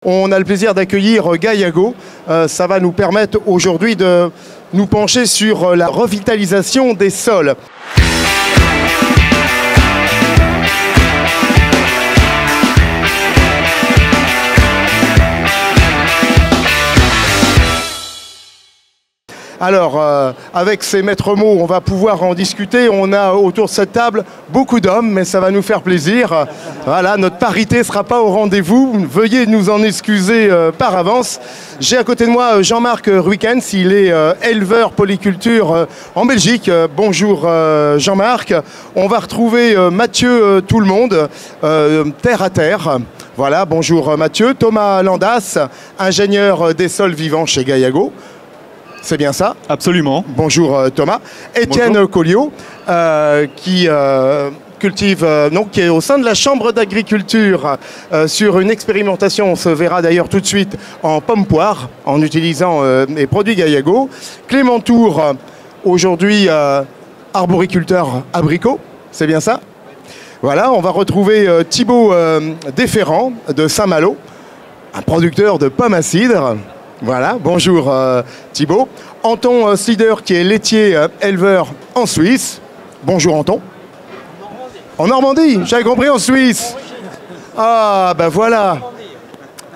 On a le plaisir d'accueillir Gaillago. Ça va nous permettre aujourd'hui de nous pencher sur la revitalisation des sols. Alors, avec ces maîtres mots, on va pouvoir en discuter. On a autour de cette table beaucoup d'hommes, mais ça va nous faire plaisir. Voilà, notre parité ne sera pas au rendez-vous. Veuillez nous en excuser par avance. J'ai à côté de moi Jean-Marc Ruykens. Il est éleveur polyculture en Belgique. Bonjour Jean-Marc. On va retrouver Mathieu Tout-le-Monde, terre à terre. Voilà, bonjour Mathieu. Thomas Landas, ingénieur des sols vivants chez Gaillago. C'est bien ça? Absolument. Bonjour Thomas. Étienne Colliot, qui cultive, qui est au sein de la Chambre d'agriculture sur une expérimentation, on se verra d'ailleurs tout de suite, en pomme-poire, en utilisant les produits Gaillago. Clément Tour, aujourd'hui arboriculteur abricot, c'est bien ça? Voilà, on va retrouver Thibaut Desferrand de Saint-Malo, un producteur de pommes à cidre. Voilà, bonjour Thibaut. Anton Slider qui est laitier éleveur en Suisse. Bonjour Anton. En Normandie, j'avais compris en Suisse. Ah ben voilà.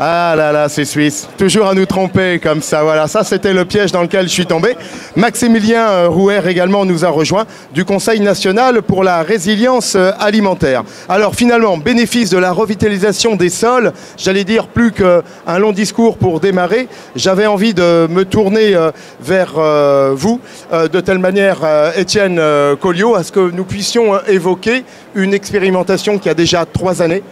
Ah là là, c'est suisse. Toujours à nous tromper comme ça. Voilà, ça c'était le piège dans lequel je suis tombé. Maximilien Rouher également nous a rejoint du Conseil national pour la résilience alimentaire. Alors finalement, bénéfice de la revitalisation des sols, j'allais dire plus qu'un long discours pour démarrer. J'avais envie de me tourner vers vous, de telle manière, Étienne Colliot, à ce que nous puissions évoquer une expérimentation qui a déjà 3 années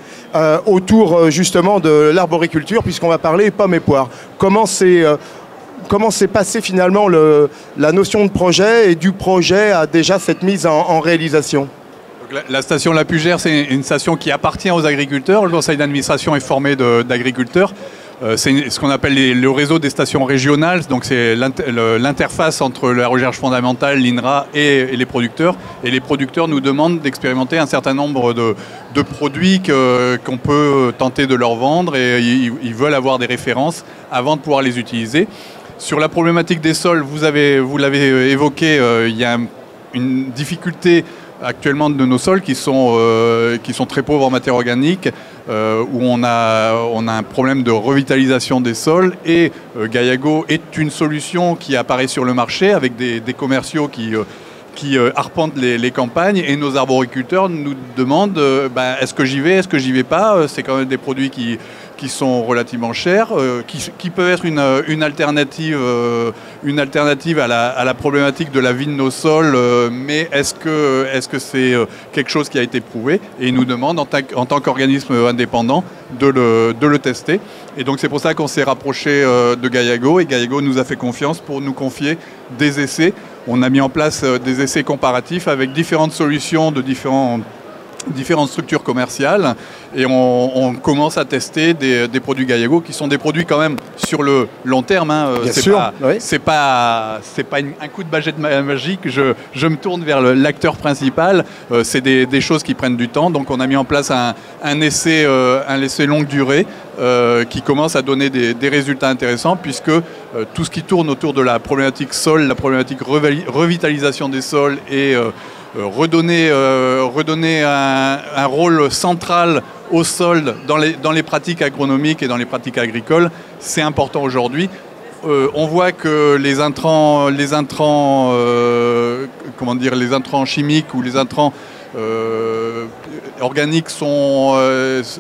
autour justement de l'arboriculture, puisqu'on va parler pommes et poires. Comment s'est passé finalement la notion de projet et du projet à déjà cette mise en réalisation? Donc la station La Pugère, c'est une station qui appartient aux agriculteurs. Le conseil d'administration est formé d'agriculteurs. C'est ce qu'on appelle le réseau des stations régionales, donc c'est l'interface entre la recherche fondamentale, l'INRA et les producteurs. Et les producteurs nous demandent d'expérimenter un certain nombre de produits qu'on peut tenter de leur vendre, et ils veulent avoir des références avant de pouvoir les utiliser. Sur la problématique des sols, vous l'avez évoqué, il y a une difficulté actuellement de nos sols qui sont très pauvres en matière organique, où on a un problème de revitalisation des sols, et Gaillago est une solution qui apparaît sur le marché avec des commerciaux qui arpentent les campagnes, et nos arboriculteurs nous demandent est-ce que j'y vais, est-ce que j'y vais pas. C'est quand même des produits qui sont relativement chers, qui peuvent être une alternative à la problématique de la vie de nos sols, mais est-ce que c'est quelque chose qui a été prouvé? Et ils nous demandent en tant qu'organisme indépendant de le tester. Et donc c'est pour ça qu'on s'est rapproché de Gaillago, et Gaillago nous a fait confiance pour nous confier des essais. On a mis en place des essais comparatifs avec différentes solutions de différentes structures commerciales, et on commence à tester des produits Gaillago qui sont des produits quand même sur le long terme. C'est pas un coup de baguette magique. Je me tourne vers l'acteur principal. C'est des choses qui prennent du temps. Donc on a mis en place un essai longue durée qui commence à donner des résultats intéressants, puisque tout ce qui tourne autour de la problématique sol, la problématique revitalisation des sols et redonner un rôle central au sol dans les pratiques agronomiques et dans les pratiques agricoles, c'est important aujourd'hui. On voit que les intrants chimiques ou les intrants organiques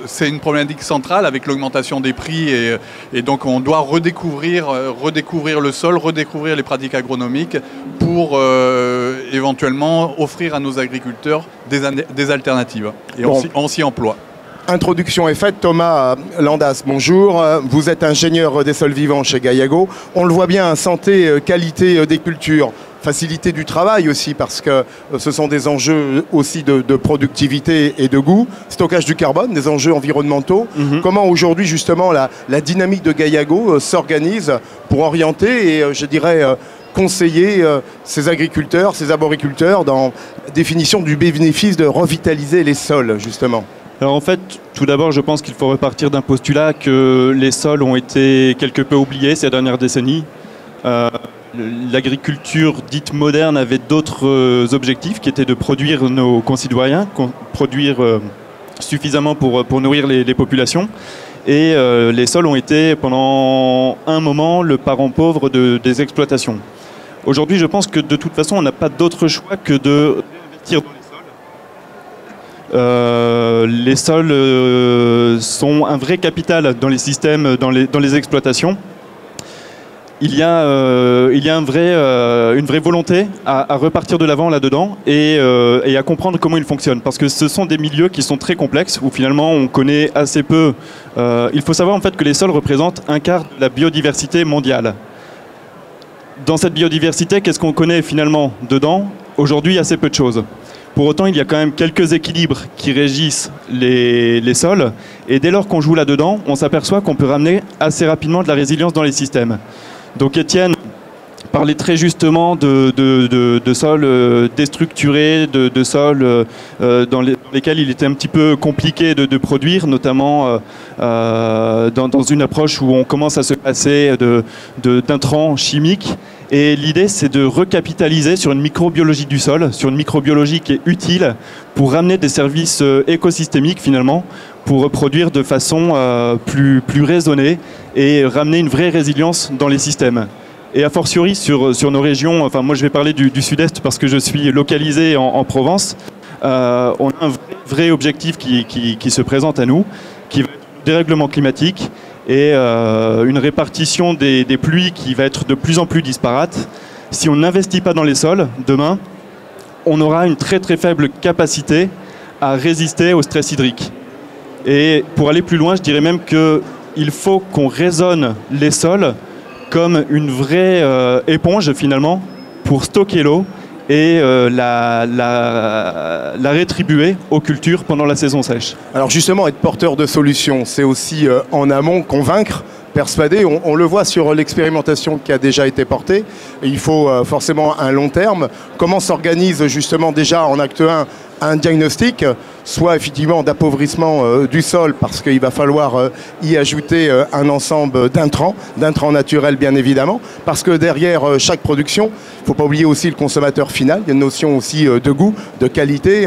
c'est une problématique centrale avec l'augmentation des prix, et donc on doit redécouvrir le sol, redécouvrir les pratiques agronomiques pour éventuellement offrir à nos agriculteurs des alternatives, et on s'y emploie. Introduction est faite. Thomas Landas, bonjour. Vous êtes ingénieur des sols vivants chez Gaillago. On le voit bien, santé, qualité des cultures, facilité du travail aussi, parce que ce sont des enjeux aussi de productivité et de goût, stockage du carbone, des enjeux environnementaux. Comment aujourd'hui justement la dynamique de Gaillago s'organise pour orienter et je dirais conseiller ces agriculteurs, ces arboriculteurs dans la définition du bénéfice de revitaliser les sols justement? Alors en fait, tout d'abord, je pense qu'il faut repartir d'un postulat que les sols ont été quelque peu oubliés ces dernières décennies. L'agriculture dite moderne avait d'autres objectifs qui étaient de produire nos concitoyens, produire suffisamment pour nourrir les populations. Et les sols ont été pendant un moment le parent pauvre des exploitations. Aujourd'hui, je pense que de toute façon, on n'a pas d'autre choix que de réinvestir dans les sols. Les sols sont un vrai capital dans les systèmes, dans les exploitations. Il y a une vraie volonté à repartir de l'avant là-dedans et à comprendre comment ils fonctionnent. Parce que ce sont des milieux qui sont très complexes, où finalement on connaît assez peu. Il faut savoir en fait que les sols représentent un quart de la biodiversité mondiale. Dans cette biodiversité, qu'est-ce qu'on connaît finalement dedans? Aujourd'hui, assez peu de choses. Pour autant, il y a quand même quelques équilibres qui régissent les sols. Et dès lors qu'on joue là-dedans, on s'aperçoit qu'on peut ramener assez rapidement de la résilience dans les systèmes. Donc Étienne parlait très justement de sols déstructurés, de sols dans lesquels il était un petit peu compliqué de produire, notamment dans une approche où on commence à se passer d'intrants chimiques. Et l'idée, c'est de recapitaliser sur une microbiologie du sol, sur une microbiologie qui est utile pour ramener des services écosystémiques finalement, pour produire de façon plus raisonnée et ramener une vraie résilience dans les systèmes. Et a fortiori sur nos régions, enfin moi je vais parler du sud-est parce que je suis localisé en Provence, on a un vrai objectif qui se présente à nous, qui va être le dérèglement climatique et une répartition des pluies qui va être de plus en plus disparate. Si on n'investit pas dans les sols, demain, on aura une très faible capacité à résister au stress hydrique. Et pour aller plus loin, je dirais même qu'il faut qu'on raisonne les sols comme une vraie éponge finalement pour stocker l'eau et la rétribuer aux cultures pendant la saison sèche. Alors justement, être porteur de solutions, c'est aussi en amont convaincre, persuader. On le voit sur l'expérimentation qui a déjà été portée. Et il faut forcément un long terme. Comment s'organise justement déjà en acte 1 un diagnostic, soit effectivement d'appauvrissement du sol, parce qu'il va falloir y ajouter un ensemble d'intrants naturels bien évidemment, parce que derrière chaque production, il ne faut pas oublier aussi le consommateur final, il y a une notion aussi de goût, de qualité,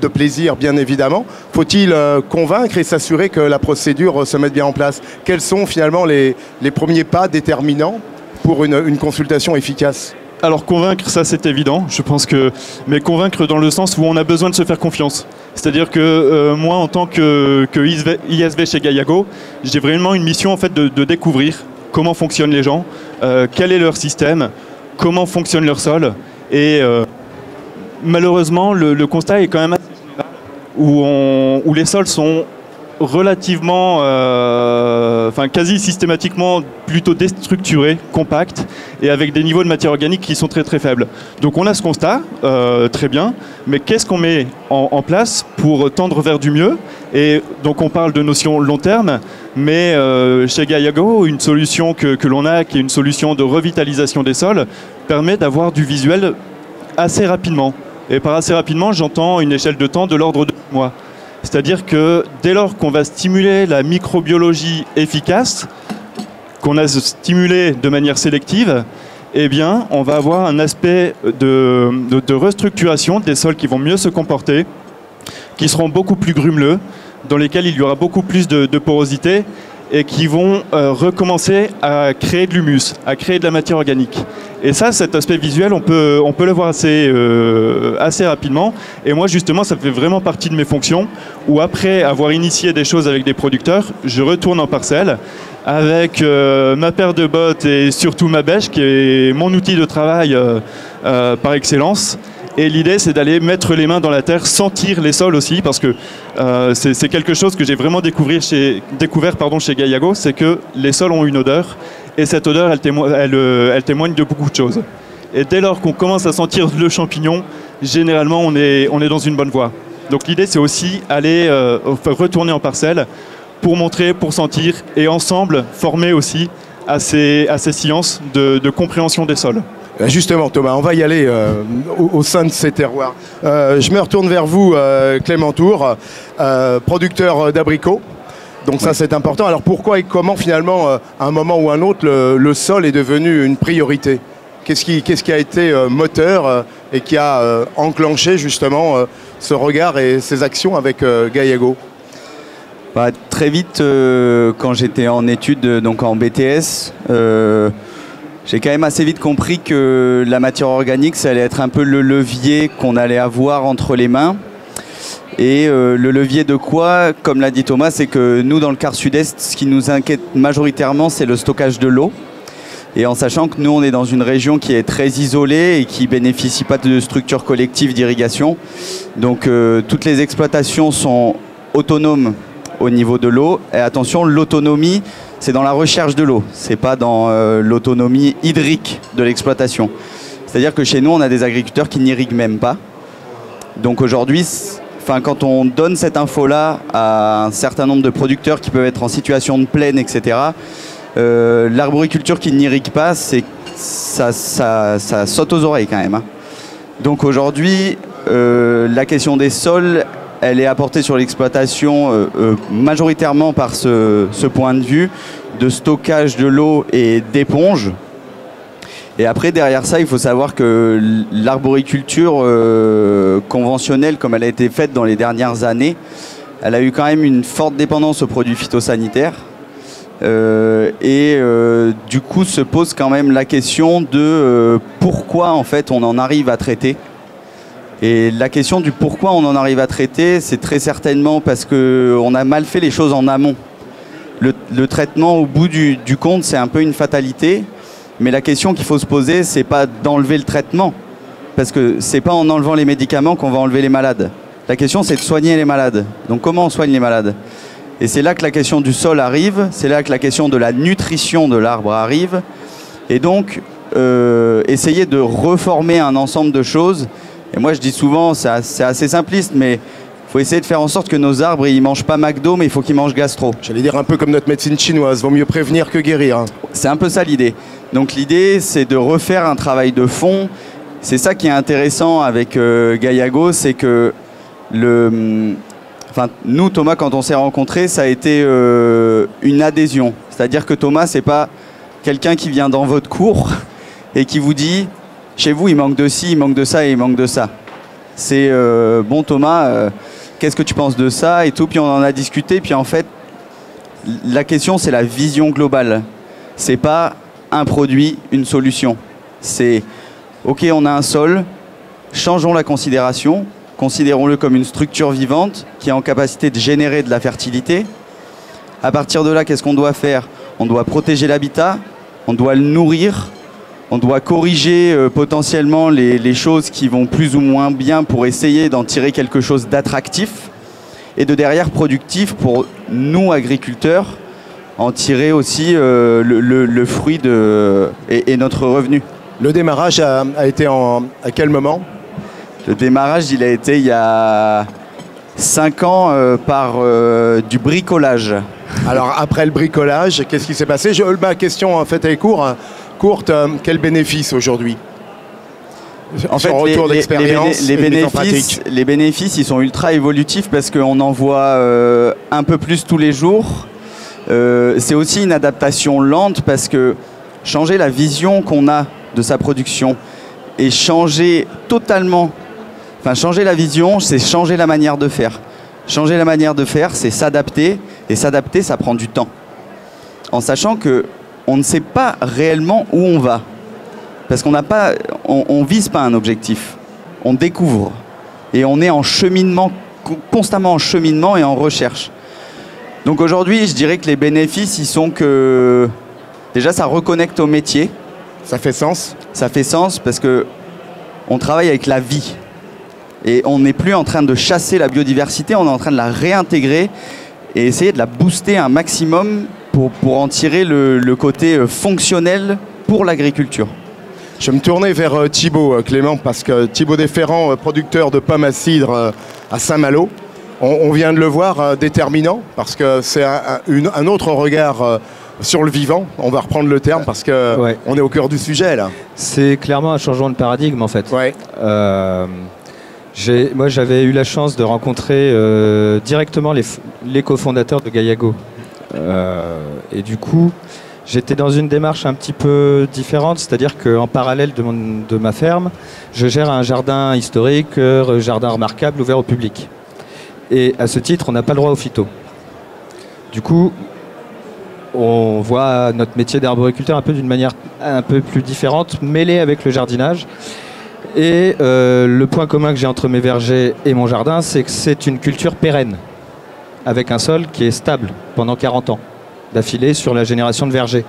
de plaisir bien évidemment. Faut-il convaincre et s'assurer que la procédure se mette bien en place? Quels sont finalement les premiers pas déterminants pour une consultation efficace? Alors convaincre, ça c'est évident, je pense mais convaincre dans le sens où on a besoin de se faire confiance. C'est-à-dire que moi, en tant que ISV chez Gaillago, j'ai vraiment une mission en fait de découvrir comment fonctionnent les gens, quel est leur système, comment fonctionne leur sol. Et malheureusement, le constat est quand même assez général, où les sols sont relativement, quasi systématiquement plutôt déstructurés, compacts et avec des niveaux de matière organique qui sont très faibles. Donc on a ce constat, très bien, mais qu'est-ce qu'on met en place pour tendre vers du mieux? Et donc on parle de notion long terme, mais chez Gaillago, une solution que l'on a, qui est une solution de revitalisation des sols, permet d'avoir du visuel assez rapidement. Et par assez rapidement, j'entends une échelle de temps de l'ordre de 6 mois. C'est-à-dire que dès lors qu'on va stimuler la microbiologie efficace, qu'on a stimulé de manière sélective, eh bien, on va avoir un aspect de restructuration des sols qui vont mieux se comporter, qui seront beaucoup plus grumeleux, dans lesquels il y aura beaucoup plus de porosité et qui vont recommencer à créer de l'humus, à créer de la matière organique. Et ça, cet aspect visuel, on peut le voir assez rapidement. Et moi, justement, ça fait vraiment partie de mes fonctions, où après avoir initié des choses avec des producteurs, je retourne en parcelle avec ma paire de bottes et surtout ma bêche, qui est mon outil de travail par excellence. Et l'idée, c'est d'aller mettre les mains dans la terre, sentir les sols aussi, parce que c'est quelque chose que j'ai vraiment découvert chez Gaillago, c'est que les sols ont une odeur, et cette odeur, elle témoigne de beaucoup de choses. Et dès lors qu'on commence à sentir le champignon, généralement, on est dans une bonne voie. Donc l'idée, c'est aussi aller retourner en parcelle pour montrer, pour sentir, et ensemble, former aussi à ces sciences de compréhension des sols. Justement, Thomas, on va y aller au sein de ces terroirs. Je me retourne vers vous, Clément Tour, producteur d'abricots. Donc ça, c'est important. Alors pourquoi et comment, finalement, à un moment ou un autre, le sol est devenu une priorité? Qu'est-ce qui a été moteur et qui a enclenché, justement, ce regard et ces actions avec Gaillago? Très vite, quand j'étais en études, donc en BTS, j'ai quand même assez vite compris que la matière organique, ça allait être un peu le levier qu'on allait avoir entre les mains. Et le levier de quoi, comme l'a dit Thomas, c'est que nous, dans le quart sud-est, ce qui nous inquiète majoritairement, c'est le stockage de l'eau. Et en sachant que nous, on est dans une région qui est très isolée et qui ne bénéficie pas de structures collectives d'irrigation. Donc toutes les exploitations sont autonomes au niveau de l'eau. Et attention, l'autonomie, c'est dans la recherche de l'eau, c'est pas dans l'autonomie hydrique de l'exploitation. C'est-à-dire que chez nous, on a des agriculteurs qui n'irriguent même pas. Donc aujourd'hui, quand on donne cette info-là à un certain nombre de producteurs qui peuvent être en situation de plaine, etc., l'arboriculture qui n'irrigue pas, ça saute aux oreilles quand même. Hein. Donc aujourd'hui, la question des sols, elle est apportée sur l'exploitation majoritairement par ce point de vue de stockage de l'eau et d'éponge. Et après, derrière ça, il faut savoir que l'arboriculture conventionnelle, comme elle a été faite dans les dernières années, elle a eu quand même une forte dépendance aux produits phytosanitaires. Du coup, se pose quand même la question de pourquoi, en fait, on en arrive à traiter. Et la question du pourquoi on en arrive à traiter, c'est très certainement parce qu'on a mal fait les choses en amont. Le traitement, au bout du compte, c'est un peu une fatalité. Mais la question qu'il faut se poser, c'est pas d'enlever le traitement. Parce que c'est pas en enlevant les médicaments qu'on va enlever les malades. La question, c'est de soigner les malades. Donc comment on soigne les malades? Et c'est là que la question du sol arrive. C'est là que la question de la nutrition de l'arbre arrive. Et donc, essayer de reformer un ensemble de choses. Et moi, je dis souvent, c'est assez simpliste, mais il faut essayer de faire en sorte que nos arbres, ils ne mangent pas McDo, mais il faut qu'ils mangent gastro. J'allais dire un peu comme notre médecine chinoise, vaut mieux prévenir que guérir. C'est un peu ça l'idée. Donc l'idée, c'est de refaire un travail de fond. C'est ça qui est intéressant avec Gaillago, c'est que nous, Thomas, quand on s'est rencontrés, ça a été une adhésion. C'est-à-dire que Thomas, c'est pas quelqu'un qui vient dans votre cours et qui vous dit « Chez vous, il manque de ci, il manque de ça et il manque de ça ». C'est « Bon, Thomas, qu'est-ce que tu penses de ça ?» et tout. Puis on en a discuté. Puis en fait, la question, c'est la vision globale. C'est pas un produit, une solution. C'est « Ok, on a un sol, changeons la considération. Considérons-le comme une structure vivante qui est en capacité de générer de la fertilité. À partir de là, qu'est-ce qu'on doit faire? On doit protéger l'habitat, on doit le nourrir, on doit corriger potentiellement les choses qui vont plus ou moins bien pour essayer d'en tirer quelque chose d'attractif et de derrière productif pour nous, agriculteurs, en tirer aussi le fruit et notre revenu. Le démarrage a été à quel moment? Le démarrage, il a été il y a 5 ans par du bricolage. Alors après le bricolage, qu'est-ce qui s'est passé? Ma question en fait est courte. Quel bénéfice aujourd'hui? En fait, les bénéfices, ils sont ultra évolutifs parce qu'on en voit un peu plus tous les jours. C'est aussi une adaptation lente parce que changer la vision qu'on a de sa production et changer totalement. Changer la vision, c'est changer la manière de faire. Changer la manière de faire, c'est s'adapter. Et s'adapter, ça prend du temps. En sachant qu'on ne sait pas réellement où on va. Parce qu'on ne vise pas un objectif. On découvre. Et on est en cheminement, constamment en cheminement et en recherche. Donc aujourd'hui, je dirais que les bénéfices, ils sont que... Déjà, ça reconnecte au métier. Ça fait sens? Ça fait sens parce qu'on travaille avec la vie. Et on n'est plus en train de chasser la biodiversité, on est en train de la réintégrer et essayer de la booster un maximum pour en tirer le côté fonctionnel pour l'agriculture. Je vais me tourner vers Thibaut, Clément, parce que Thibaut Desferrand, producteur de pommes à cidre à Saint-Malo, on vient de le voir, déterminant, parce que c'est un autre regard sur le vivant. On va reprendre le terme parce que Ouais. on est au cœur du sujet là. C'est clairement un changement de paradigme en fait. Ouais. Moi, j'avais eu la chance de rencontrer directement les cofondateurs de Gaiago. Et du coup, j'étais dans une démarche un petit peu différente, c'est-à-dire qu'en parallèle de ma ferme, je gère un jardin historique, jardin remarquable, ouvert au public. Et à ce titre, on n'a pas le droit au phyto. Du coup, on voit notre métier d'arboriculteur un peu d'une manière un peu plus différente, mêlée avec le jardinage. Et le point commun que j'ai entre mes vergers et mon jardin, c'est que c'est une culture pérenne, avec un sol qui est stable pendant 40 ans, d'affilée sur la génération de vergers.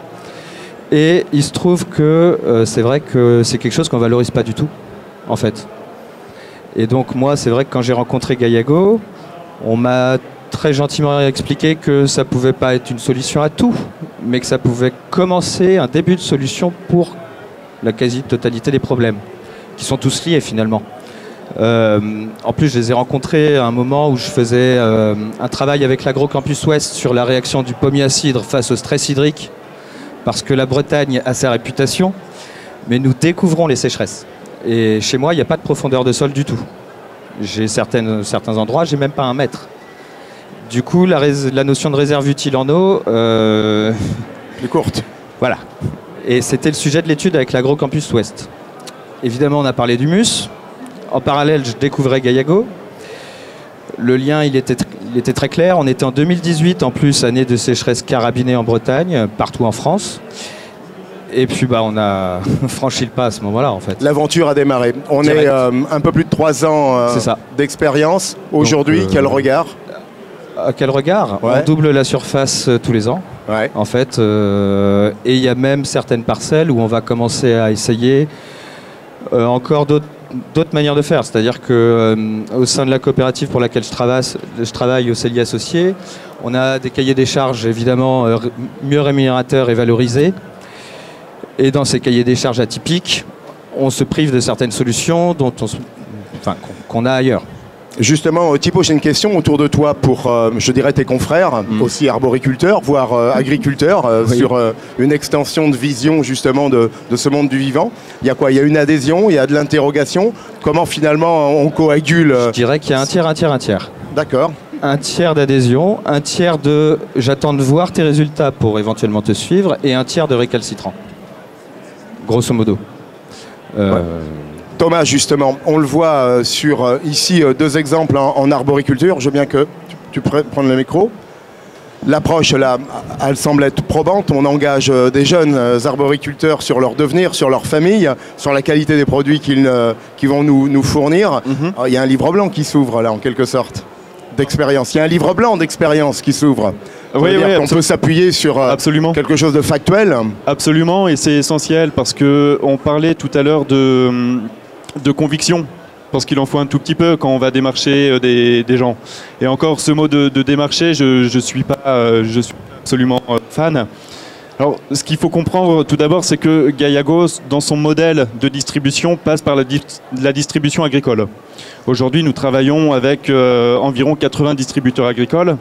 Et il se trouve que c'est vrai que c'est quelque chose qu'on ne valorise pas du tout, en fait. Et donc moi, c'est vrai que quand j'ai rencontré Gaiago, on m'a très gentiment expliqué que ça ne pouvait pas être une solution à tout, mais que ça pouvait commencer un début de solution pour la quasi-totalité des problèmes, qui sont tous liés finalement. En plus, je les ai rencontrés à un moment où je faisais un travail avec l'Agrocampus Ouest sur la réaction du pommier à cidre face au stress hydrique, parce que la Bretagne a sa réputation, mais nous découvrons les sécheresses. Et chez moi, il n'y a pas de profondeur de sol du tout. J'ai certains endroits, j'ai même pas 1 mètre. Du coup, la notion de réserve utile en eau... Plus courte. Voilà. Et c'était le sujet de l'étude avec l'Agrocampus Ouest. Évidemment, on a parlé d'humus. En parallèle, je découvrais Gaiago. Le lien, il était très clair. On était en 2018, en plus, année de sécheresse carabinée en Bretagne, partout en France. Et puis, on a franchi le pas à ce moment-là, en fait. L'aventure a démarré. On Direct. est un peu plus de 3 ans C'est ça. d'expérience. Aujourd'hui, quel regard? À quel regard? Ouais. On double la surface tous les ans, Ouais. en fait. Et il y a même certaines parcelles où on va commencer à essayer encore d'autres manières de faire. C'est-à-dire qu'au sein de la coopérative pour laquelle je travaille au CELI Associés, on a des cahiers des charges évidemment mieux rémunérateurs et valorisés. Et dans ces cahiers des charges atypiques, on se prive de certaines solutions qu'on a ailleurs. Justement, Thibaut, j'ai une question autour de toi pour, je dirais, tes confrères, aussi arboriculteurs, voire agriculteurs, Oui. sur une extension de vision justement de ce monde du vivant. Il y a quoi? Il y a une adhésion, il y a de l'interrogation. Comment finalement on coagule Je dirais qu'il y a un tiers, un tiers, un tiers. D'accord. Un tiers d'adhésion, un tiers de j'attends de voir tes résultats pour éventuellement te suivre, et un tiers de récalcitrant. Grosso modo. Thomas, justement, on le voit sur ici 2 exemples en arboriculture. Je veux bien que tu prennes le micro. L'approche, là, elle semble être probante. On engage des jeunes arboriculteurs sur leur devenir, sur leur famille, sur la qualité des produits qu'ils vont nous fournir. Alors, il y a un livre blanc qui s'ouvre, là, en quelque sorte, d'expérience. Il y a un livre blanc d'expérience qui s'ouvre. Oui, On peut s'appuyer sur absolument. quelque chose de factuel. Absolument, et c'est essentiel parce qu'on parlait tout à l'heure de conviction. Je pense qu'il en faut un tout petit peu quand on va démarcher des gens. Et encore, ce mot de démarcher, je suis absolument fan. Alors, ce qu'il faut comprendre tout d'abord, c'est que Gaiago, dans son modèle de distribution, passe par la distribution agricole. Aujourd'hui, nous travaillons avec environ 80 distributeurs agricoles.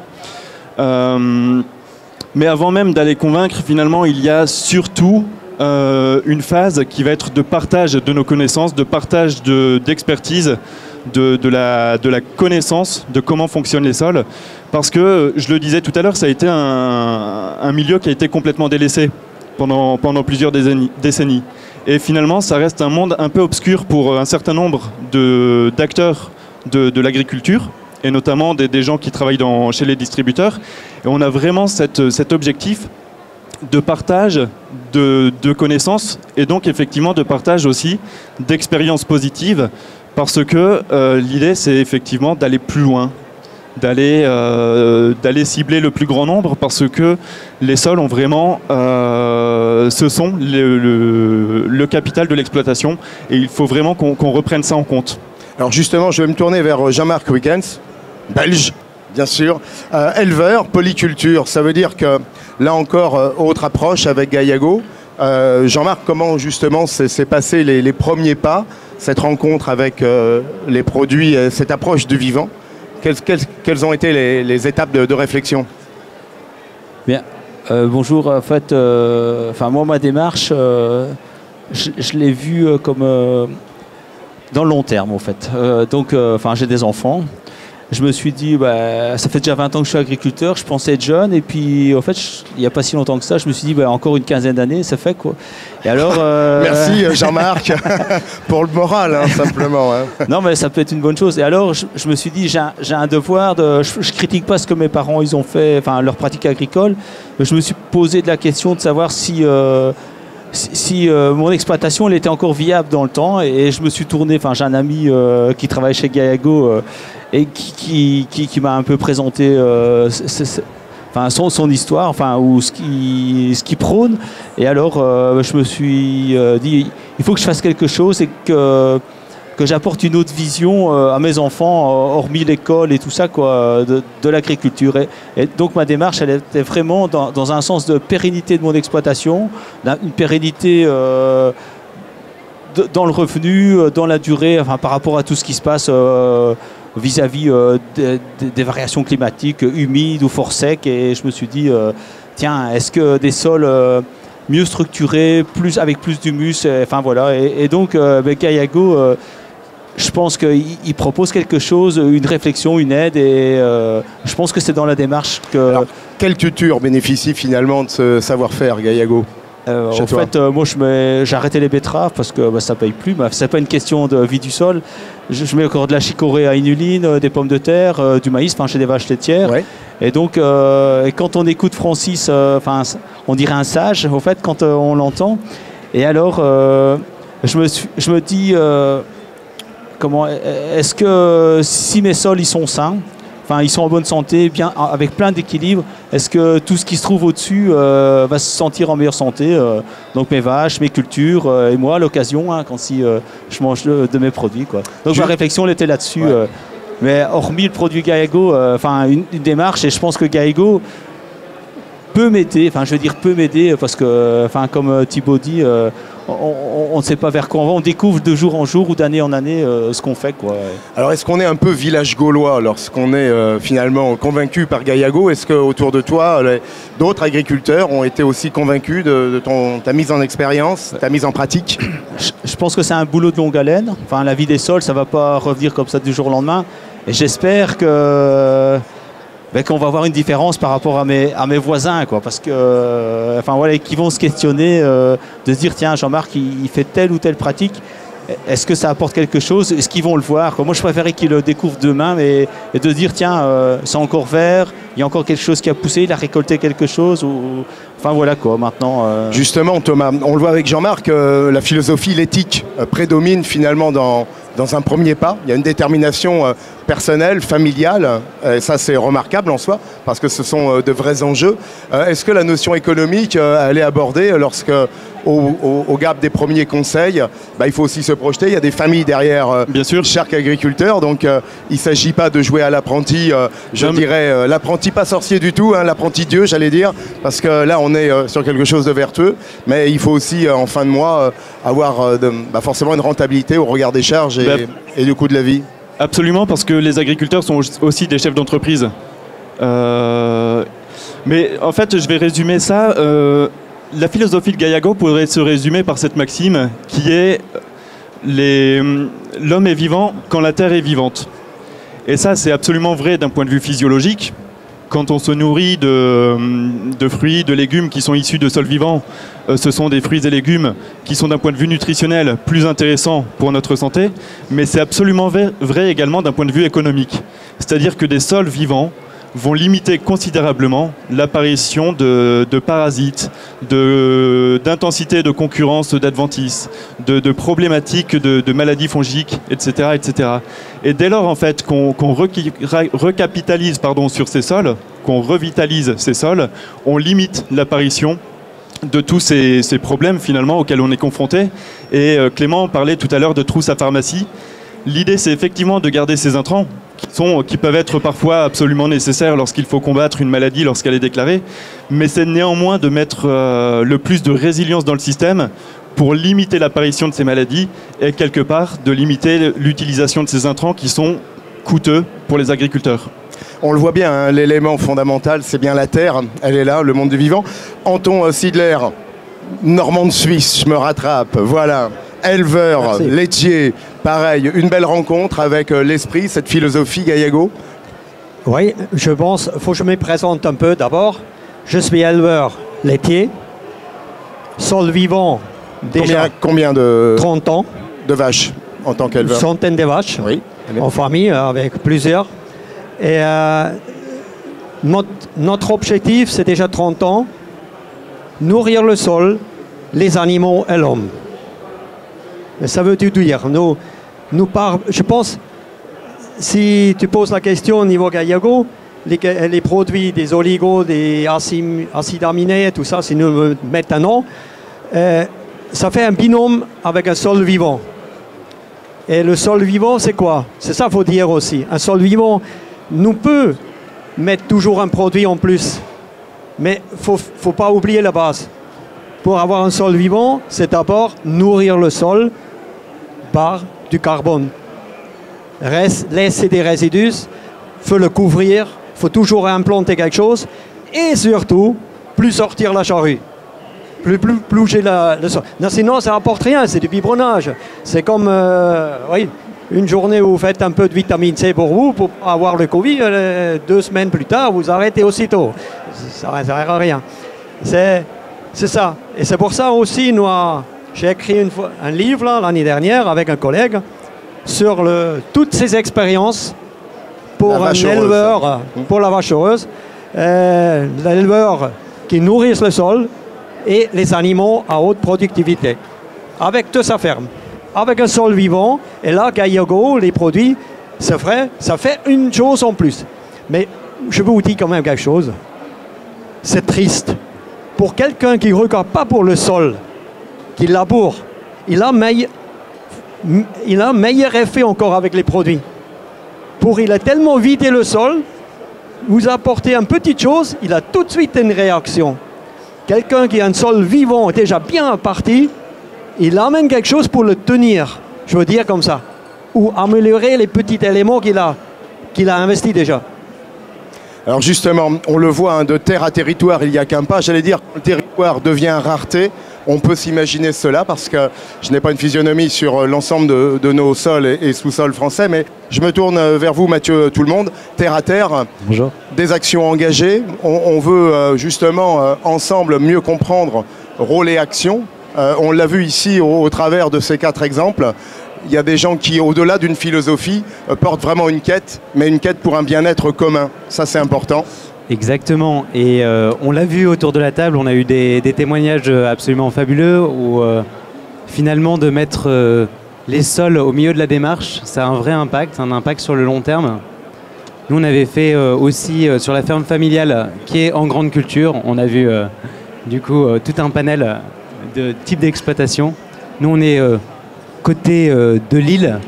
Mais avant même d'aller convaincre, finalement, il y a surtout une phase qui va être de partage de nos connaissances, de partage d'expertise, de la connaissance de comment fonctionnent les sols. Parce que, je le disais tout à l'heure, ça a été un milieu qui a été complètement délaissé pendant plusieurs décennies. Et finalement, ça reste un monde un peu obscur pour un certain nombre d'acteurs de l'agriculture, et notamment des gens qui travaillent chez les distributeurs. Et on a vraiment cet objectif de partage de connaissances, et donc effectivement de partage aussi d'expériences positives, parce que l'idée, c'est effectivement d'aller plus loin, d'aller cibler le plus grand nombre, parce que les sols ont vraiment, ce sont le capital de l'exploitation, et il faut vraiment qu'on reprenne ça en compte. Alors justement, je vais me tourner vers Jean-Marc Wickens, belge, bien sûr. Éleveur, polyculture, ça veut dire que, là encore, autre approche avec Gaiago. Jean-Marc, comment justement s'est passé les premiers pas, cette rencontre avec les produits, cette approche du vivant? Quelles ont été les étapes de réflexion? Bien. Bonjour, en fait, moi, ma démarche, je l'ai vue comme dans le long terme, en fait. J'ai des enfants. Je me suis dit, ça fait déjà 20 ans que je suis agriculteur, je pensais être jeune, et puis, en fait, il n'y a pas si longtemps que ça, je me suis dit, encore une quinzaine d'années, ça fait quoi. Et alors... Merci Jean-Marc, pour le moral, hein, simplement. Hein. Non, mais ça peut être une bonne chose. Et alors, je me suis dit, j'ai un devoir de... Je critique pas ce que mes parents, ils ont fait, enfin, leur pratique agricole, mais je me suis posé de la question de savoir si mon exploitation elle était encore viable dans le temps, et je me suis tourné, j'ai un ami qui travaille chez Gayago et qui m'a un peu présenté son histoire, ou ce qu'il prône, et alors je me suis dit il faut que je fasse quelque chose et que j'apporte une autre vision à mes enfants, hormis l'école et tout ça, de l'agriculture. Et donc ma démarche, elle était vraiment dans un sens de pérennité de mon exploitation, une pérennité dans le revenu, dans la durée, par rapport à tout ce qui se passe vis-à-vis des variations climatiques, humides ou fort secs. Et je me suis dit, est-ce que des sols... mieux structurés, avec plus d'humus, et donc Gayago, je pense qu'il propose quelque chose, une réflexion, une aide, et je pense que c'est dans la démarche que... Alors, quelle culture bénéficie finalement de ce savoir-faire, Gayago? Moi, j'ai arrêté les betteraves parce que ça ne paye plus. Ce n'est pas une question de vie du sol. Je mets encore de la chicorée à inuline, des pommes de terre, du maïs, j'ai des vaches laitières. Ouais. Et donc, quand on écoute Francis, on dirait un sage, au fait, quand on l'entend. Et alors, je me dis, est-ce que si mes sols ils sont sains, ils sont en bonne santé, bien, avec plein d'équilibre, est-ce que tout ce qui se trouve au-dessus va se sentir en meilleure santé, donc mes vaches, mes cultures, et moi, à l'occasion, quand je mange de mes produits, quoi. Donc ma réflexion elle était là-dessus. Ouais. Mais hormis le produit Gayago, une démarche, et je pense que Gayago peut m'aider, peut m'aider parce que, comme Thibaut dit, on ne sait pas vers quoi on va, on découvre de jour en jour ou d'année en année ce qu'on fait, quoi. Alors est-ce qu'on est un peu village gaulois lorsqu'on est finalement convaincu par Gayago? Est-ce qu'autour de toi, d'autres agriculteurs ont été aussi convaincus de ta mise en expérience, ta mise en pratique? Je pense que c'est un boulot de longue haleine. La vie des sols, ça ne va pas revenir comme ça du jour au lendemain. Et j'espère qu'on va avoir une différence par rapport à mes voisins, quoi, parce que qui vont se questionner, de se dire tiens, Jean-Marc il fait telle ou telle pratique, est-ce que ça apporte quelque chose, est-ce qu'ils vont le voir, quoi. Moi je préférais qu'ils le découvrent demain, et de dire tiens, c'est encore vert, il y a encore quelque chose qui a poussé, il a récolté quelque chose, maintenant. Justement Thomas, on le voit avec Jean-Marc, la philosophie, l'éthique prédomine finalement dans un premier pas. Il y a une détermination personnelle, familiale, et ça c'est remarquable en soi, parce que ce sont de vrais enjeux. Est-ce que la notion économique, elle est abordée lorsque, au gap des premiers conseils, il faut aussi se projeter, il y a des familles derrière chaque agriculteur, donc il ne s'agit pas de jouer à l'apprenti, dirais l'apprenti pas sorcier du tout, l'apprenti Dieu, j'allais dire, parce que là on est sur quelque chose de vertueux, mais il faut aussi en fin de mois avoir forcément une rentabilité au regard des charges et du coût de la vie. Absolument, parce que les agriculteurs sont aussi des chefs d'entreprise. Mais en fait, je vais résumer ça. La philosophie de Gayago pourrait se résumer par cette maxime qui est l'homme est vivant quand la terre est vivante. Et ça, c'est absolument vrai d'un point de vue physiologique. Quand on se nourrit de fruits, de légumes qui sont issus de sols vivants, ce sont des fruits et légumes qui sont d'un point de vue nutritionnel plus intéressants pour notre santé, mais c'est absolument vrai également d'un point de vue économique. C'est-à-dire que des sols vivants vont limiter considérablement l'apparition de parasites, d'intensité de concurrence d'adventices, de problématiques de maladies fongiques, etc., etc. Et dès lors en fait, qu'on recapitalise sur ces sols, qu'on revitalise ces sols, on limite l'apparition de tous ces problèmes finalement auxquels on est confronté. Et Clément parlait tout à l'heure de trousse à pharmacie. L'idée, c'est effectivement de garder ces intrants qui peuvent être parfois absolument nécessaires lorsqu'il faut combattre une maladie, lorsqu'elle est déclarée, mais c'est néanmoins de mettre le plus de résilience dans le système pour limiter l'apparition de ces maladies et quelque part de limiter l'utilisation de ces intrants qui sont coûteux pour les agriculteurs. On le voit bien, hein, l'élément fondamental, c'est bien la terre. Elle est là, le monde du vivant. Anton Sidler, Normand de Suisse, je me rattrape. Voilà. Éleveur, Merci. laitier, pareil. Une belle rencontre avec l'esprit, cette philosophie Gaillago. Oui, je pense, il faut que je me présente un peu d'abord. Je suis éleveur laitier, sol vivant, déjà Combien de 30 ans, vaches en tant une qu'éleveur? centaine de vaches, Oui. en famille, avec plusieurs. Et notre objectif, c'est déjà 30 ans, nourrir le sol, les animaux et l'homme. Et ça veut tout dire. Je pense, si tu poses la question au niveau Gaillago, les produits des oligos, des acides aminés, tout ça, si nous le mettons, ça fait un binôme avec un sol vivant. Et le sol vivant, c'est quoi? C'est ça qu'il faut dire aussi. Un sol vivant nous peut mettre toujours un produit en plus. Mais il ne faut pas oublier la base. Pour avoir un sol vivant, c'est d'abord nourrir le sol par du carbone. Laisser des résidus, il faut le couvrir, il faut toujours implanter quelque chose et surtout, plus sortir la charrue. Plus bouger le sol. Non, sinon, ça n'apporte rien, c'est du biberonnage. C'est comme une journée où vous faites un peu de vitamine C pour vous, pour avoir le Covid, 2 semaines plus tard, vous arrêtez aussitôt. Ça ne sert à rien. C'est ça. Et c'est pour ça aussi, j'ai écrit un livre l'année dernière avec un collègue sur toutes ces expériences pour un éleveur, pour la vache heureuse, l'éleveur qui nourrisse le sol et les animaux à haute productivité, avec toute sa ferme, avec un sol vivant. Et là, Gaillago, les produits, c'est vrai, ça fait une chose en plus. Mais je vous dis quand même quelque chose, c'est triste. Pour quelqu'un qui ne regarde pas pour le sol, qui laboure, il a meilleur effet encore avec les produits. Il a tellement vidé le sol, vous apportez une petite chose, il a tout de suite une réaction. Quelqu'un qui a un sol vivant, déjà bien parti, il amène quelque chose pour le tenir, je veux dire comme ça. Ou améliorer les petits éléments qu'il a investis déjà. Alors justement, on le voit, hein, de terre à territoire, il n'y a qu'un pas. J'allais dire, quand le territoire devient rareté, on peut s'imaginer cela, parce que je n'ai pas une physionomie sur l'ensemble de nos sols et sous-sols français, mais je me tourne vers vous, Mathieu Tout-le-Monde. Terre à terre, bonjour. Des actions engagées. On veut justement ensemble mieux comprendre rôle et action. On l'a vu ici au travers de ces 4 exemples. Il y a des gens qui, au-delà d'une philosophie, portent vraiment une quête, mais une quête pour un bien-être commun. Ça, c'est important. Exactement. Et on l'a vu autour de la table, on a eu des témoignages absolument fabuleux où finalement de mettre les sols au milieu de la démarche, ça a un vrai impact, un impact sur le long terme. Nous, on avait fait aussi sur la ferme familiale qui est en grande culture. On a vu du coup tout un panel de types d'exploitation. Nous, on est côté de Lille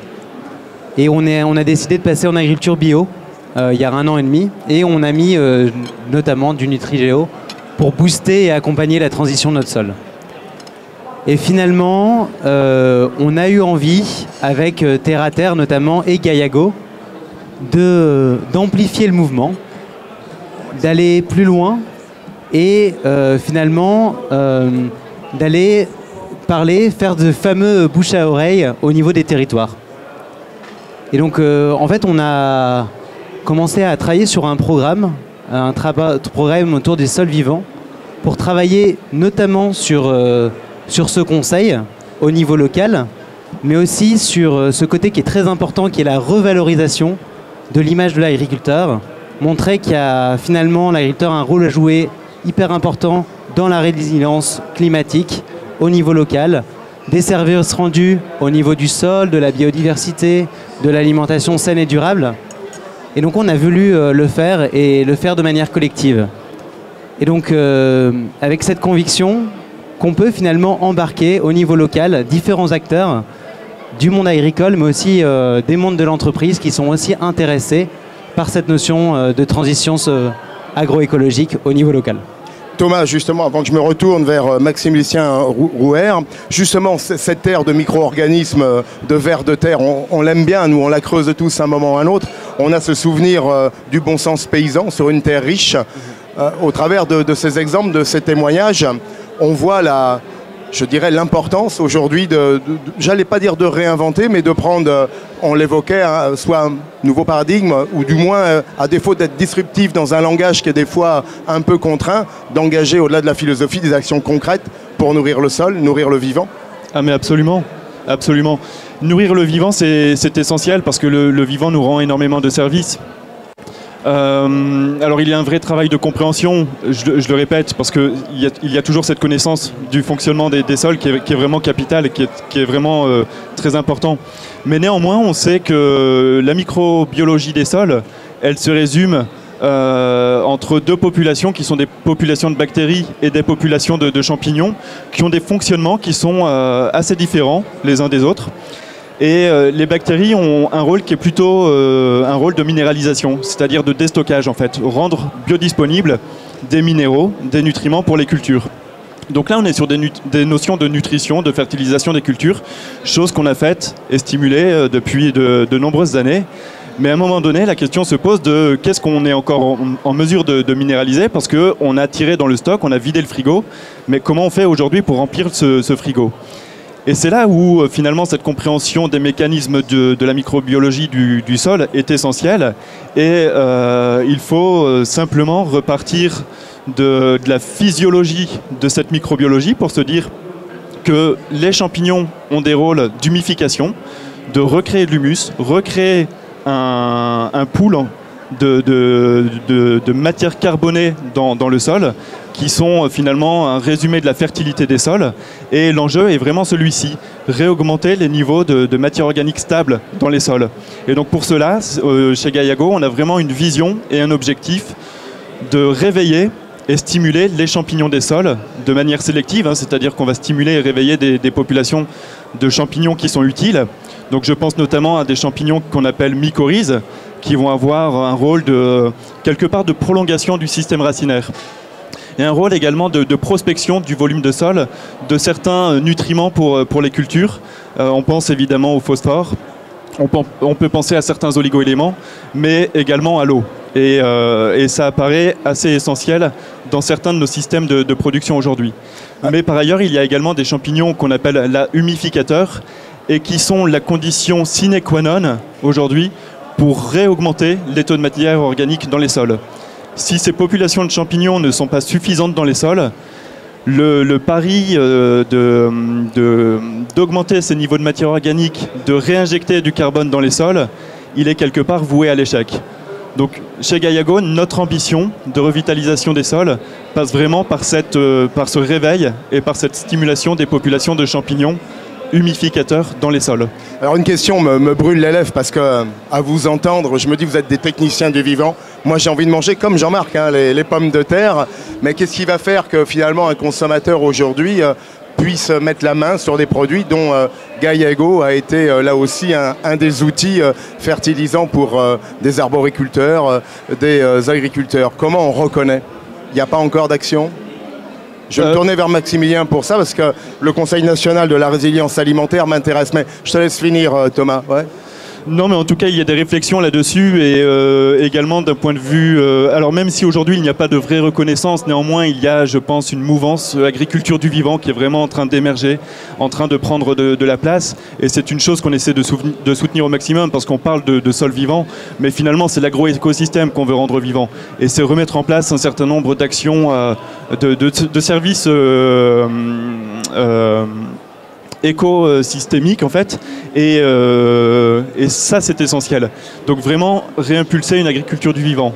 et on a décidé de passer en agriculture bio il y a 1 an et demi et on a mis notamment du Nutrigeo pour booster et accompagner la transition de notre sol. Et finalement, on a eu envie, avec Terre à Terre notamment et Gaillago, d'amplifier le mouvement, d'aller plus loin et finalement d'aller faire de fameux bouche à oreille au niveau des territoires. Et donc, en fait, on a commencé à travailler sur un programme autour des sols vivants, pour travailler notamment sur ce conseil au niveau local, mais aussi sur ce côté qui est très important, qui est la revalorisation de l'image de l'agriculteur, montrer qu'il y a finalement l'agriculteur un rôle à jouer hyper important dans la résilience climatique au niveau local, des services rendus au niveau du sol, de la biodiversité, de l'alimentation saine et durable. Et donc on a voulu le faire et le faire de manière collective. Et donc avec cette conviction qu'on peut finalement embarquer au niveau local différents acteurs du monde agricole, mais aussi des mondes de l'entreprise qui sont aussi intéressés par cette notion de transition agroécologique au niveau local. Thomas, justement, avant que je me retourne vers Maxime-Lucien Rouher, justement, cette terre de micro-organismes de vers de terre, on l'aime bien, nous, on la creuse tous à un moment ou à un autre. on a ce souvenir du bon sens paysan sur une terre riche. Au travers de ces exemples, de ces témoignages, on voit je dirais l'importance aujourd'hui j'allais pas dire de réinventer, mais de prendre, on l'évoquait, soit un nouveau paradigme, ou du moins, à défaut d'être disruptif dans un langage qui est des fois un peu contraint, d'engager au-delà de la philosophie des actions concrètes pour nourrir le sol, nourrir le vivant. Ah mais absolument, absolument. Nourrir le vivant, c'est essentiel parce que le vivant nous rend énormément de services. Alors il y a un vrai travail de compréhension, je le répète, parce qu'il y a toujours cette connaissance du fonctionnement des sols qui est vraiment capitale et qui est vraiment très important. Mais néanmoins, on sait que la microbiologie des sols, elle se résume entre deux populations qui sont des populations de bactéries et des populations de champignons qui ont des fonctionnements qui sont assez différents les uns des autres. Et les bactéries ont un rôle qui est plutôt un rôle de minéralisation, c'est-à-dire de déstockage en fait, rendre biodisponibles des minéraux, des nutriments pour les cultures. Donc là on est sur des notions de nutrition, de fertilisation des cultures, chose qu'on a faite et stimulée depuis de nombreuses années. Mais à un moment donné, la question se pose de qu'est-ce qu'on est encore en mesure de minéraliser, parce qu'on a tiré dans le stock, on a vidé le frigo, mais comment on fait aujourd'hui pour remplir ce frigo ? Et c'est là où finalement cette compréhension des mécanismes de la microbiologie du sol est essentielle. Et il faut simplement repartir de la physiologie de cette microbiologie pour se dire que les champignons ont des rôles d'humification, de recréer de l'humus, recréer un pool de matières carbonées dans le sol, qui sont finalement un résumé de la fertilité des sols. Et l'enjeu est vraiment celui-ci, réaugmenter les niveaux de matière organique stable dans les sols. Et donc pour cela, chez Gaillago, on a vraiment une vision et un objectif de réveiller et stimuler les champignons des sols de manière sélective, c'est-à-dire qu'on va stimuler et réveiller des populations de champignons qui sont utiles. Donc je pense notamment à des champignons qu'on appelle mycorhizes, qui vont avoir un rôle quelque part de prolongation du système racinaire. Et un rôle également de prospection du volume de sol, de certains nutriments pour les cultures. On pense évidemment au phosphore, on peut penser à certains oligo-éléments, mais également à l'eau. Et ça apparaît assez essentiel dans certains de nos systèmes de production aujourd'hui. Mais par ailleurs, il y a également des champignons qu'on appelle la humificateurs et qui sont la condition sine qua non aujourd'hui pour réaugmenter les taux de matière organique dans les sols. Si ces populations de champignons ne sont pas suffisantes dans les sols, le pari d'augmenter ces niveaux de matière organique, de réinjecter du carbone dans les sols, il est quelque part voué à l'échec. Donc chez Gaillago, notre ambition de revitalisation des sols passe vraiment par ce réveil et par cette stimulation des populations de champignons humificateurs dans les sols. Alors une question me brûle les lèvres parce que à vous entendre, je me dis vous êtes des techniciens du vivant. Moi j'ai envie de manger comme Jean-Marc, les pommes de terre. Mais qu'est-ce qui va faire que finalement un consommateur aujourd'hui puisse mettre la main sur des produits dont Gaillago a été là aussi un des outils fertilisants pour des arboriculteurs, des agriculteurs. Comment on reconnaît? Il n'y a pas encore d'action? Je vais me tourner vers Maximilien pour ça, parce que le Conseil national de la résilience alimentaire m'intéresse. Mais je te laisse finir, Thomas. Ouais. Non, mais en tout cas, il y a des réflexions là-dessus et également d'un point de vue... alors même si aujourd'hui, il n'y a pas de vraie reconnaissance, néanmoins, il y a, je pense, une mouvance agriculture du vivant qui est vraiment en train d'émerger, en train de prendre de la place. Et c'est une chose qu'on essaie de soutenir au maximum parce qu'on parle de sol vivant, mais finalement, c'est l'agro-écosystème qu'on veut rendre vivant. Et c'est remettre en place un certain nombre d'actions, de services... écosystémique en fait et ça c'est essentiel, donc vraiment réimpulser une agriculture du vivant.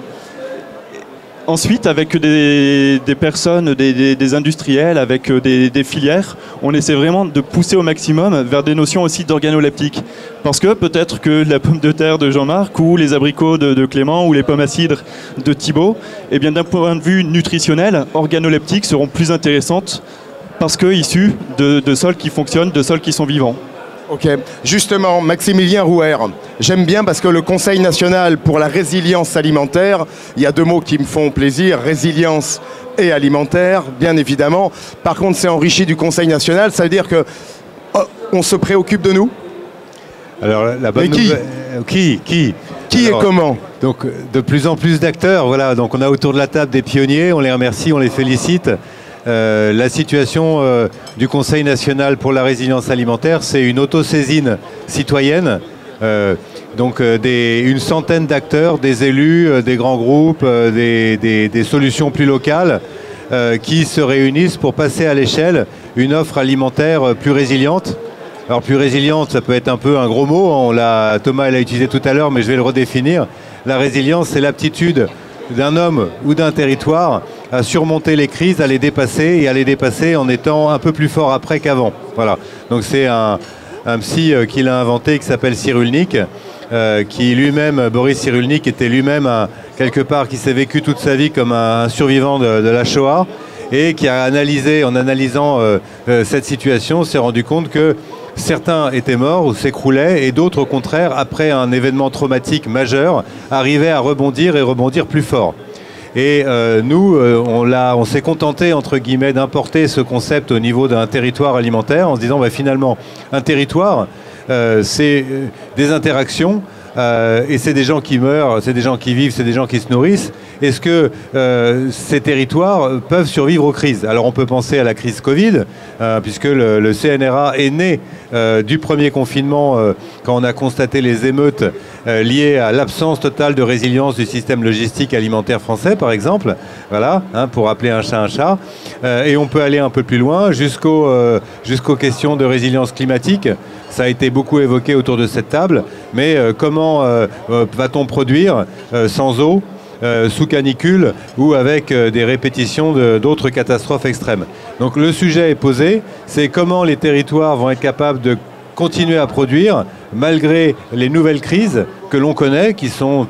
Ensuite, avec des personnes, des industriels, avec des filières, on essaie vraiment de pousser au maximum vers des notions aussi d'organoleptique. Parce que peut-être que la pomme de terre de Jean-Marc ou les abricots de Clément ou les pommes à cidre de Thibaut, eh bien d'un point de vue nutritionnel, organoleptiques seront plus intéressantes parce que issus de sols qui fonctionnent, de sols qui sont vivants. Ok, justement, Maximilien Rouher, j'aime bien parce que le Conseil national pour la résilience alimentaire, il y a deux mots qui me font plaisir, résilience et alimentaire, bien évidemment. Par contre, c'est enrichi du Conseil national, ça veut dire que on se préoccupe de nous. Alors, la bonne Mais qui nouvelle... Qui Qui Alors, et comment? Donc de plus en plus d'acteurs, voilà. Donc on a autour de la table des pionniers, on les remercie, on les félicite. La situation du Conseil national pour la résilience alimentaire, c'est une autosaisine citoyenne. Une centaine d'acteurs, des élus, des grands groupes, des solutions plus locales qui se réunissent pour passer à l'échelle une offre alimentaire plus résiliente. Alors plus résiliente, ça peut être un peu un gros mot, Thomas l'a utilisé tout à l'heure, mais je vais le redéfinir. La résilience, c'est l'aptitude d'un homme ou d'un territoire à surmonter les crises, à les dépasser et à les dépasser en étant un peu plus fort après qu'avant. Voilà. Donc c'est un psy qui l'a inventé, qui s'appelle Cyrulnik, qui lui-même, Boris Cyrulnik, était lui-même quelque part, qui s'est vécu toute sa vie comme un survivant de la Shoah et qui a analysé, en analysant cette situation, s'est rendu compte que certains étaient morts ou s'écroulaient et d'autres, au contraire, après un événement traumatique majeur, arrivaient à rebondir et rebondir plus fort. Et nous, on s'est contenté, entre guillemets, d'importer ce concept au niveau d'un territoire alimentaire en se disant, finalement, un territoire, c'est des interactions et c'est des gens qui meurent, c'est des gens qui vivent, c'est des gens qui se nourrissent. Est-ce que ces territoires peuvent survivre aux crises? Alors on peut penser à la crise Covid, puisque le CNRA est né du premier confinement quand on a constaté les émeutes liées à l'absence totale de résilience du système logistique alimentaire français, par exemple, voilà, pour appeler un chat. Et on peut aller un peu plus loin jusqu'aux questions de résilience climatique. Ça a été beaucoup évoqué autour de cette table, mais comment va-t-on produire sans eau, sous canicule ou avec des répétitions d'autres catastrophes extrêmes. Donc le sujet est posé, c'est comment les territoires vont être capables de continuer à produire malgré les nouvelles crises que l'on connaît, qui sont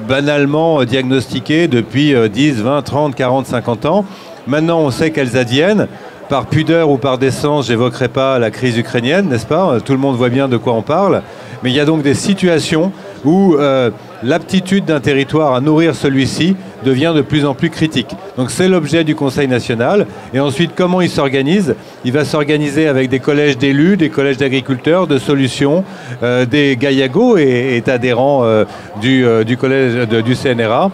banalement diagnostiquées depuis 10, 20, 30, 40, 50 ans. Maintenant, on sait qu'elles adviennent. Par pudeur ou par décence, j'évoquerai pas la crise ukrainienne, n'est-ce pas? Tout le monde voit bien de quoi on parle. Mais il y a donc des situations où l'aptitude d'un territoire à nourrir celui-ci devient de plus en plus critique. Donc c'est l'objet du Conseil national. Et ensuite, comment il s'organise? Il va s'organiser avec des collèges d'élus, des collèges d'agriculteurs, de solutions, des GAIAGO est adhérent du collège du CNRA.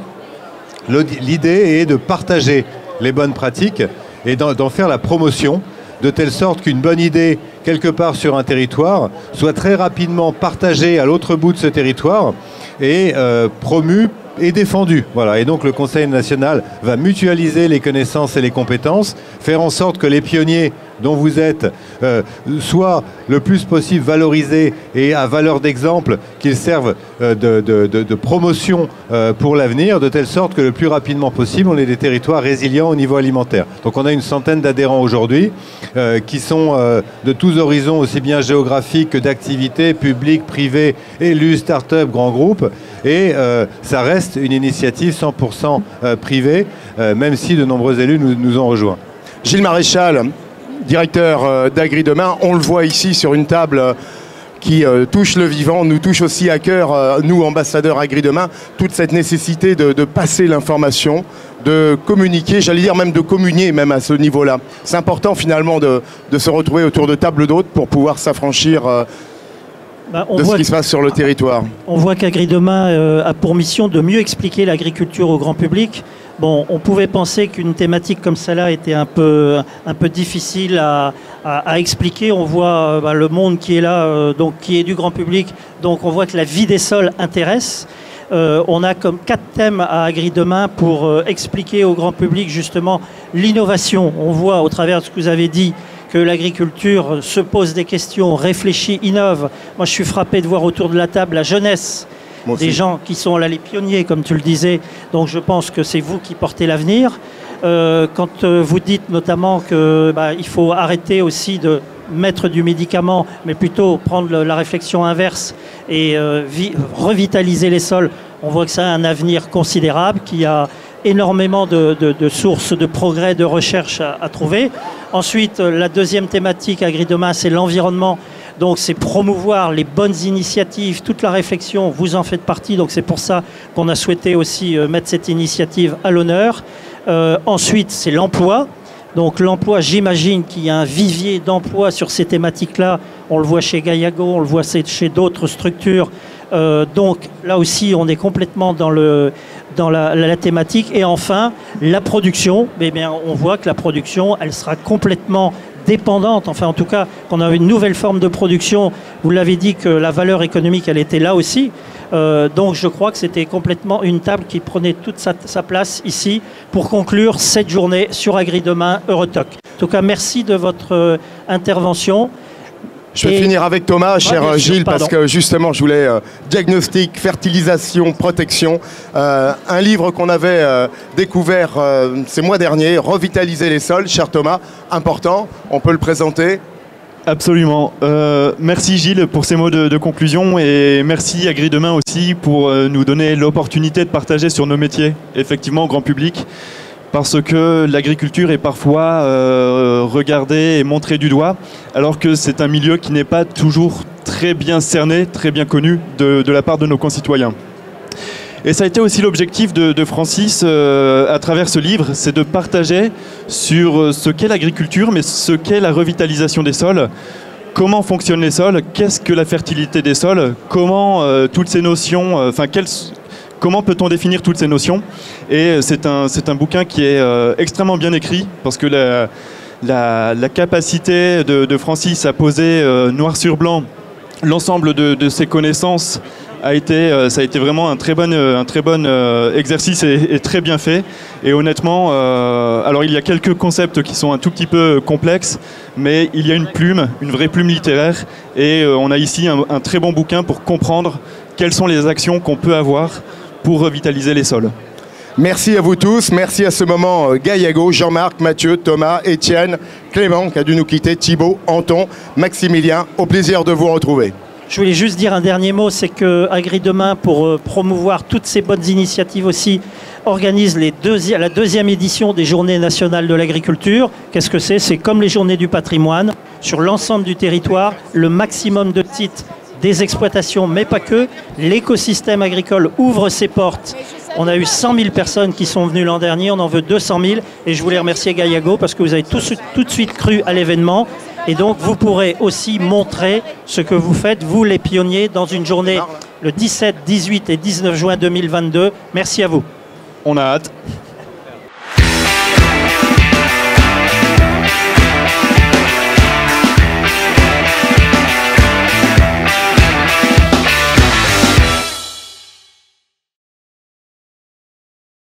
L'idée est de partager les bonnes pratiques et d'en faire la promotion, de telle sorte qu'une bonne idée, quelque part sur un territoire, soit très rapidement partagée à l'autre bout de ce territoire et promue et défendue. Voilà. Et donc le Conseil national va mutualiser les connaissances et les compétences, faire en sorte que les pionniers dont vous êtes soient le plus possible valorisés et à valeur d'exemple, qu'ils servent de promotion pour l'avenir, de telle sorte que le plus rapidement possible, on ait des territoires résilients au niveau alimentaire. Donc on a une centaine d'adhérents aujourd'hui qui sont de tous horizons, aussi bien géographiques que d'activités publiques, privées, élus, start-up, grands groupes. Et ça reste une initiative 100% privée, même si de nombreux élus nous ont rejoints. Gilles Maréchal, directeur d'Agri Demain, on le voit ici sur une table qui touche le vivant, nous touche aussi à cœur, nous ambassadeurs Agri Demain, toute cette nécessité de passer l'information, de communiquer, j'allais dire même de communier même à ce niveau-là. C'est important finalement de se retrouver autour de tables d'hôtes pour pouvoir s'affranchir de ce qui se passe sur le territoire. On voit qu'Agri Demain a pour mission de mieux expliquer l'agriculture au grand public. Bon, on pouvait penser qu'une thématique comme celle-là était un peu difficile à expliquer. On voit le monde qui est là, donc qui est du grand public. Donc on voit que la vie des sols intéresse. On a comme 4 thèmes à Agri Demain pour expliquer au grand public justement l'innovation. On voit au travers de ce que vous avez dit que l'agriculture se pose des questions, réfléchit, innove. Moi je suis frappé de voir autour de la table la jeunesse. Des gens qui sont là les pionniers, comme tu le disais. Donc je pense que c'est vous qui portez l'avenir. Quand vous dites notamment qu'il faut arrêter aussi de mettre du médicament, mais plutôt prendre la réflexion inverse et revitaliser les sols, on voit que ça a un avenir considérable, qu'il y a énormément de sources de progrès, de recherche à trouver. Ensuite, la deuxième thématique Agri Demain, c'est l'environnement. Donc c'est promouvoir les bonnes initiatives, toute la réflexion, vous en faites partie, donc c'est pour ça qu'on a souhaité aussi mettre cette initiative à l'honneur. Ensuite, c'est l'emploi. Donc l'emploi, j'imagine qu'il y a un vivier d'emploi sur ces thématiques-là. On le voit chez GAIAGO, on le voit chez d'autres structures. Donc là aussi, on est complètement dans la thématique. Et enfin, la production. Eh bien, on voit que la production, elle sera complètement dépendante, enfin en tout cas qu'on a une nouvelle forme de production. Vous l'avez dit que la valeur économique elle était là aussi, donc je crois que c'était complètement une table qui prenait toute sa place ici pour conclure cette journée sur Agri-Demain Eurotalk. En tout cas merci de votre intervention. Je vais finir avec Thomas, cher Gilles, parce que justement, je voulais diagnostic, fertilisation, protection. Un livre qu'on avait découvert ces mois derniers, Revitaliser les sols, cher Thomas, important, on peut le présenter. Absolument. Merci Gilles pour ces mots de conclusion et merci Agri-Demain aussi pour nous donner l'opportunité de partager sur nos métiers, effectivement au grand public. Parce que l'agriculture est parfois regardée et montrée du doigt, alors que c'est un milieu qui n'est pas toujours très bien cerné, très bien connu de la part de nos concitoyens. Et ça a été aussi l'objectif de Francis à travers ce livre, c'est de partager sur ce qu'est l'agriculture, mais ce qu'est la revitalisation des sols, comment fonctionnent les sols, qu'est-ce que la fertilité des sols, comment toutes ces notions, comment peut-on définir toutes ces notions? Et c'est un bouquin qui est extrêmement bien écrit parce que la capacité de Francis à poser noir sur blanc l'ensemble de ses connaissances ça a été vraiment un très bon exercice et très bien fait. Et honnêtement, alors il y a quelques concepts qui sont un tout petit peu complexes, mais il y a une vraie plume littéraire, et on a ici un très bon bouquin pour comprendre quelles sont les actions qu'on peut avoir pour revitaliser les sols. Merci à vous tous, merci à ce moment Gaillago, Jean-Marc, Mathieu, Thomas, Étienne, Clément qui a dû nous quitter, Thibaut, Anton, Maximilien, au plaisir de vous retrouver. Je voulais juste dire un dernier mot, c'est que Agri-Demain, pour promouvoir toutes ces bonnes initiatives aussi, organise la deuxième édition des Journées nationales de l'agriculture. Qu'est-ce que c'est? C'est comme les Journées du patrimoine, sur l'ensemble du territoire, le maximum de sites, des exploitations, mais pas que. L'écosystème agricole ouvre ses portes. On a eu 100 000 personnes qui sont venues l'an dernier, on en veut 200 000. Et je voulais remercier Gaillago parce que vous avez tout de suite cru à l'événement. Et donc vous pourrez aussi montrer ce que vous faites, vous les pionniers, dans une journée le 17, 18 et 19 juin 2022. Merci à vous. On a hâte.